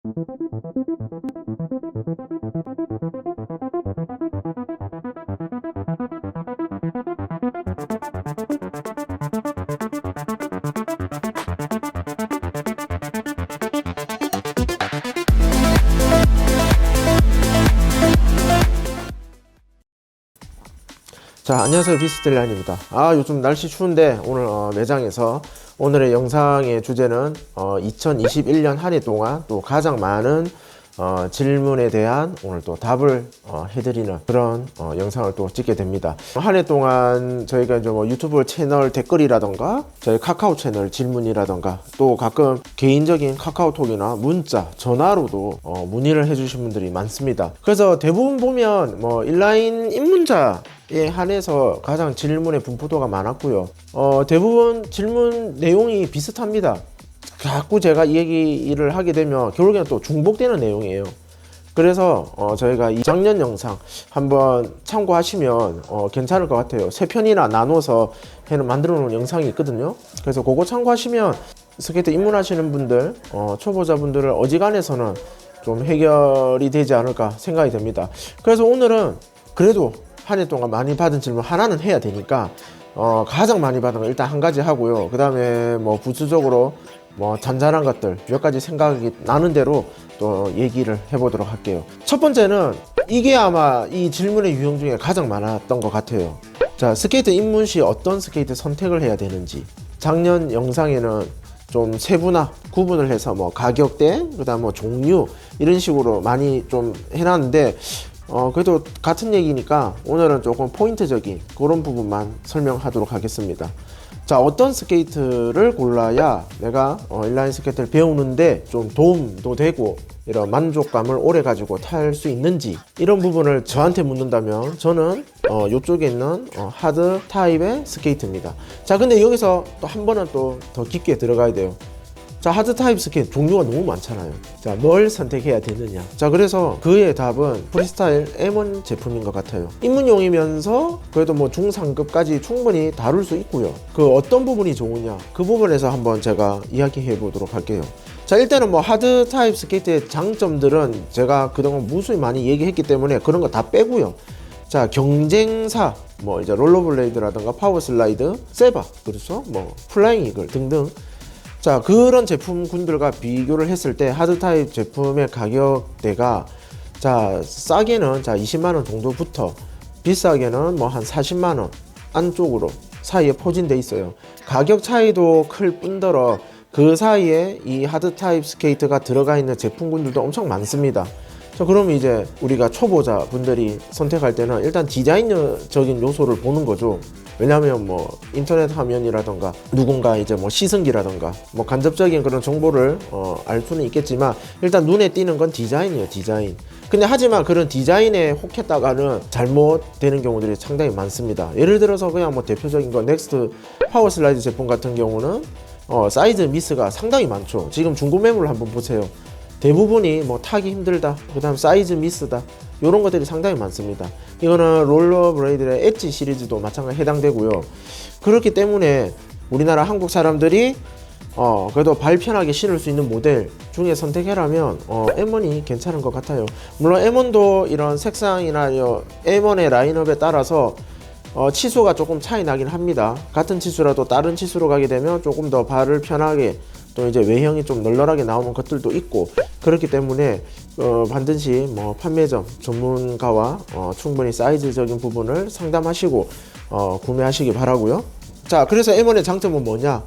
자, 안녕하세요. 비스텔란입니다. 요즘 날씨 추운데 오늘 매장에서 오늘의 영상의 주제는 2021년 한 해 동안 또 가장 많은 질문에 대한 오늘 또 답을 해드리는 그런 영상을 또 찍게 됩니다. 한 해 동안 저희가 이제 뭐 유튜브 채널 댓글이라던가 저희 카카오 채널 질문이라던가 또 가끔 개인적인 카카오톡이나 문자, 전화로도 문의를 해주신 분들이 많습니다. 그래서 대부분 보면 뭐 인라인 입문자에 한해서 가장 질문의 분포도가 많았고요. 대부분 질문 내용이 비슷합니다. 자꾸 제가 이 얘기를 하게 되면 결국에는 또 중복되는 내용이에요. 그래서 저희가 이 작년 영상 한번 참고하시면 괜찮을 것 같아요. 3편이나 나눠서 만들어 놓은 영상이 있거든요. 그래서 그거 참고하시면 스케이트 입문하시는 분들, 초보자분들을 어지간해서는 좀 해결이 되지 않을까 생각이 됩니다. 그래서 오늘은 그래도 한 해 동안 많이 받은 질문 하나는 해야 되니까 가장 많이 받은 거 일단 한 가지 하고요. 그 다음에 뭐 부수적으로 뭐 잔잔한 것들 몇 가지 생각이 나는 대로 또 얘기를 해보도록 할게요. 첫 번째는 이게 아마 이 질문의 유형 중에 가장 많았던 것 같아요. 자, 스케이트 입문 시 어떤 스케이트 선택을 해야 되는지. 작년 영상에는 좀 세분화 구분을 해서 뭐 가격대, 그 다음 뭐 종류 이런 식으로 많이 좀 해놨는데 그래도 같은 얘기니까 오늘은 조금 포인트적인 그런 부분만 설명하도록 하겠습니다. 자, 어떤 스케이트를 골라야 내가 인라인 스케이트를 배우는데 좀 도움도 되고 이런 만족감을 오래 가지고 탈 수 있는지, 이런 부분을 저한테 묻는다면 저는 이쪽에 있는 하드 타입의 스케이트입니다. 자, 근데 여기서 또 한 번은 또 더 깊게 들어가야 돼요. 자, 하드 타입 스케이트 종류가 너무 많잖아요. 자, 뭘 선택해야 되느냐. 자, 그래서 그의 답은 프리스타일 M1 제품인 것 같아요. 입문용이면서 그래도 뭐 중상급까지 충분히 다룰 수 있고요. 그 어떤 부분이 좋으냐, 그 부분에서 한번 제가 이야기해 보도록 할게요. 자, 일단은 뭐 하드 타입 스케이트의 장점들은 제가 그동안 무수히 많이 얘기했기 때문에 그런 거 다 빼고요. 자, 경쟁사 뭐 이제 롤러블레이드라든가 파워슬라이드, 세바, 그렇죠? 뭐 플라잉 이글 등등. 자, 그런 제품군들과 비교를 했을 때 하드 타입 제품의 가격대가 자, 싸게는 자 20만원 정도부터 비싸게는 뭐 한 40만원 안쪽으로 사이에 포진돼 있어요. 가격 차이도 클 뿐더러 그 사이에 이 하드 타입 스케이트가 들어가 있는 제품군들도 엄청 많습니다. 자, 그럼 이제 우리가 초보자 분들이 선택할 때는 일단 디자인적인 요소를 보는 거죠. 왜냐하면 뭐 인터넷 화면이라던가 누군가 이제 뭐 시승기라던가 뭐 간접적인 그런 정보를 알 수는 있겠지만 일단 눈에 띄는 건 디자인이에요, 디자인. 근데 하지만 그런 디자인에 혹했다가는 잘못되는 경우들이 상당히 많습니다. 예를 들어서 그냥 뭐 대표적인 거 넥스트 파워슬라이드 제품 같은 경우는 사이즈 미스가 상당히 많죠. 지금 중고 매물을 한번 보세요. 대부분이 뭐 타기 힘들다, 그 다음 사이즈 미스다, 이런 것들이 상당히 많습니다. 이거는 롤러블레이드의 엣지 시리즈도 마찬가지 해당되고요. 그렇기 때문에 우리나라 한국 사람들이 그래도 발 편하게 신을 수 있는 모델 중에 선택해라면 M1이 괜찮은 것 같아요. 물론 M1도 이런 색상이나 M1의 라인업에 따라서 치수가 조금 차이 나긴 합니다. 같은 치수라도 다른 치수로 가게 되면 조금 더 발을 편하게, 또 이제 외형이 좀 널널하게 나오는 것들도 있고, 그렇기 때문에 반드시 뭐 판매점 전문가와 충분히 사이즈적인 부분을 상담하시고 구매하시기 바라고요. 자, 그래서 M1의 장점은 뭐냐?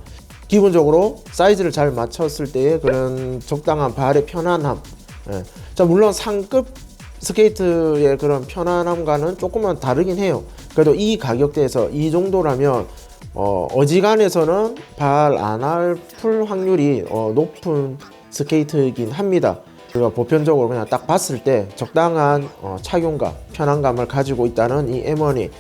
기본적으로 사이즈를 잘 맞췄을 때의 그런 적당한 발의 편안함. 예. 자, 물론 상급 스케이트의 그런 편안함과는 조금은 다르긴 해요. 그래도 이 가격대에서 이 정도라면 어지간해서는 발 안 아플 확률이 높은 스케이트이긴 합니다. 그리고 보편적으로 그냥 딱 봤을 때 적당한 착용감, 편안감을 가지고 있다는 이 M1이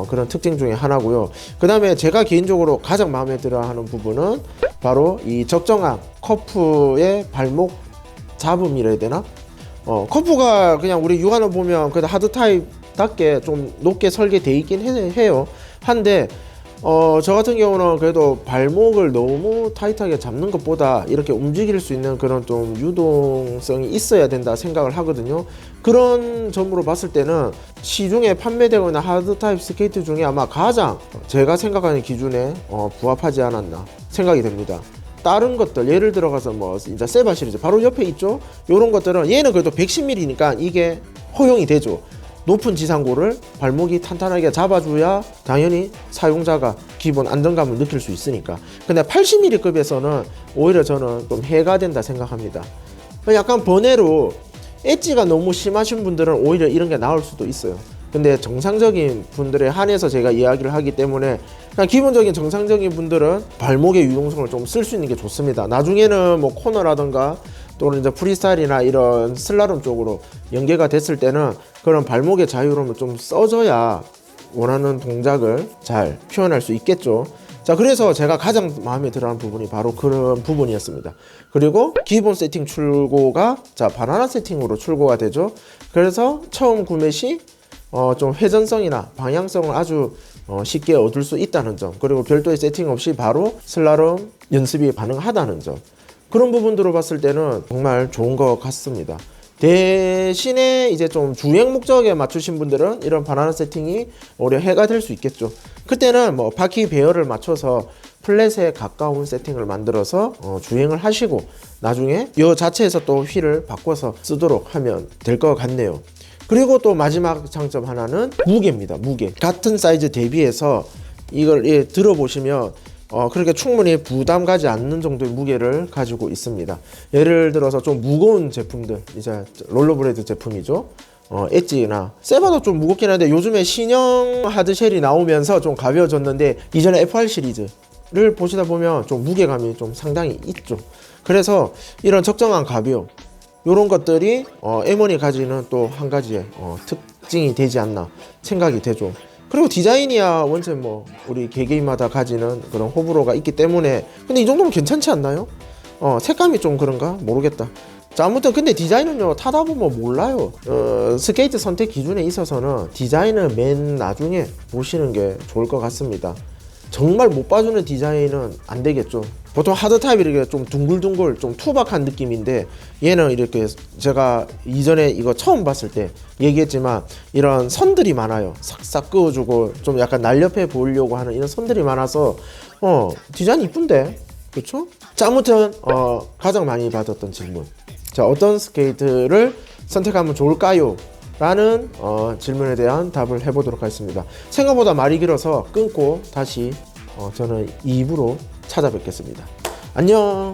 그런 특징 중에 하나고요. 그 다음에 제가 개인적으로 가장 마음에 들어 하는 부분은 바로 이 적정한 커프의 발목 잡음이라 해야 되나? 커프가 그냥 우리 육안으로 보면 그래도 하드 타입답게 좀 높게 설계되어 있긴 해요. 한데 저 같은 경우는 그래도 발목을 너무 타이트하게 잡는 것보다 이렇게 움직일 수 있는 그런 좀 유동성이 있어야 된다 생각을 하거든요. 그런 점으로 봤을 때는 시중에 판매되거나 하드 타입 스케이트 중에 아마 가장 제가 생각하는 기준에 부합하지 않았나 생각이 됩니다. 다른 것들 예를 들어가서 뭐 이제 세바 시리즈 바로 옆에 있죠. 요런 것들은 얘는 그래도 110mm니까 이게 허용이 되죠. 높은 지상고를 발목이 탄탄하게 잡아줘야 당연히 사용자가 기본 안정감을 느낄 수 있으니까. 근데 80mm급에서는 오히려 저는 좀 해가 된다 생각합니다. 약간 번외로 엣지가 너무 심하신 분들은 오히려 이런 게 나을 수도 있어요. 근데 정상적인 분들에 한해서 제가 이야기를 하기 때문에 그냥 기본적인 정상적인 분들은 발목의 유동성을 좀 쓸 수 있는 게 좋습니다. 나중에는 뭐 코너라든가 또는 이제 프리스타일이나 이런 슬라롬 쪽으로 연계가 됐을 때는 그런 발목의 자유로움을 좀 써줘야 원하는 동작을 잘 표현할 수 있겠죠. 자, 그래서 제가 가장 마음에 들어하는 부분이 바로 그런 부분이었습니다. 그리고 기본 세팅 출고가 자 바나나 세팅으로 출고가 되죠. 그래서 처음 구매 시 좀 회전성이나 방향성을 아주 쉽게 얻을 수 있다는 점, 그리고 별도의 세팅 없이 바로 슬라롬 연습이 가능하다는 점, 그런 부분들로 봤을 때는 정말 좋은 것 같습니다. 대신에 이제 좀 주행 목적에 맞추신 분들은 이런 바나나 세팅이 오히려 해가 될 수 있겠죠. 그때는 뭐 바퀴 배열을 맞춰서 플랫에 가까운 세팅을 만들어서 주행을 하시고 나중에 이 자체에서 또 휠을 바꿔서 쓰도록 하면 될 것 같네요. 그리고 또 마지막 장점 하나는 무게입니다. 무게. 같은 사이즈 대비해서 이걸 들어보시면 그렇게 충분히 부담 가지 않는 정도의 무게를 가지고 있습니다. 예를 들어서 좀 무거운 제품들, 이제 롤러브레이드 제품이죠. 엣지나 세바도 좀 무겁긴 한데 요즘에 신형 하드쉘이 나오면서 좀 가벼워졌는데 이전에 FR 시리즈를 보시다 보면 좀 무게감이 좀 상당히 있죠. 그래서 이런 적정한 가벼움, 이런 것들이 M1이 가지는 또 한 가지의 특징이 되지 않나 생각이 되죠. 그리고 디자인이야 원체 뭐 우리 개개인마다 가지는 그런 호불호가 있기 때문에, 근데 이 정도면 괜찮지 않나요? 색감이 좀 그런가 모르겠다. 자, 아무튼 근데 디자인은요 타다 보면 몰라요. 스케이트 선택 기준에 있어서는 디자인은 맨 나중에 보시는 게 좋을 것 같습니다. 정말 못 봐주는 디자인은 안 되겠죠. 보통 하드 타입이 이렇게 좀 둥글둥글 좀 투박한 느낌인데 얘는 이렇게 제가 이전에 이거 처음 봤을 때 얘기했지만 이런 선들이 많아요. 싹싹 그어주고 좀 약간 날렵해 보이려고 하는 이런 선들이 많아서 디자인 이쁜데, 그렇죠? 자, 아무튼 가장 많이 받았던 질문, 자 어떤 스케이트를 선택하면 좋을까요? 라는 질문에 대한 답을 해보도록 하겠습니다. 생각보다 말이 길어서 끊고 다시 저는 2부로 찾아뵙겠습니다. 안녕.